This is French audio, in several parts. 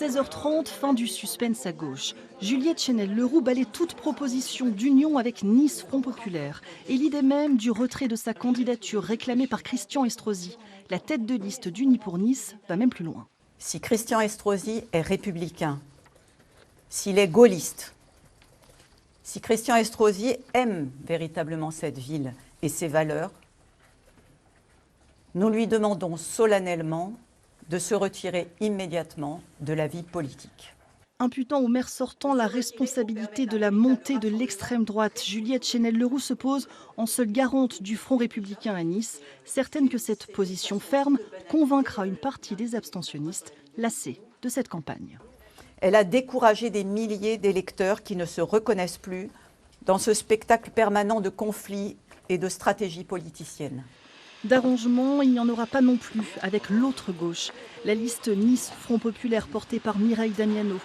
16h30, fin du suspense à gauche. Juliette Chenel-Leroux balaie toute proposition d'union avec Nice Front Populaire et l'idée même du retrait de sa candidature réclamée par Christian Estrosi. La tête de liste d'Unis pour Nice va même plus loin. Si Christian Estrosi est républicain, s'il est gaulliste, si Christian Estrosi aime véritablement cette ville et ses valeurs, nous lui demandons solennellement de se retirer immédiatement de la vie politique. Imputant au maire sortant la responsabilité de la montée de l'extrême droite, Juliette Chenel-Leroux se pose en seule garante du Front républicain à Nice, certaine que cette position ferme convaincra une partie des abstentionnistes lassés de cette campagne. Elle a découragé des milliers d'électeurs qui ne se reconnaissent plus dans ce spectacle permanent de conflits et de stratégies politiciennes. D'arrangement, il n'y en aura pas non plus avec l'autre gauche, la liste Nice Front Populaire portée par Mireille Damiano.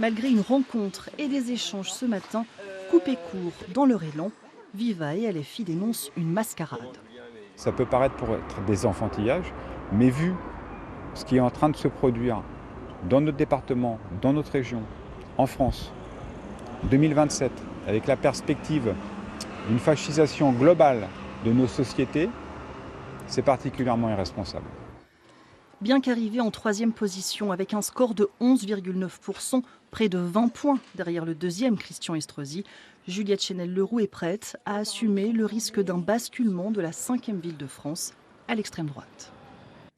Malgré une rencontre et des échanges ce matin, coupés court dans leur élan, Viva et LFI dénoncent une mascarade. Ça peut paraître pour être des enfantillages, mais vu ce qui est en train de se produire dans notre département, dans notre région, en France, 2027, avec la perspective d'une fascisation globale de nos sociétés, c'est particulièrement irresponsable. Bien qu'arrivé en troisième position avec un score de 11,9%, près de 20 points derrière le deuxième Christian Estrosi, Juliette Chenel-Leroux est prête à assumer le risque d'un basculement de la 5e ville de France à l'extrême droite.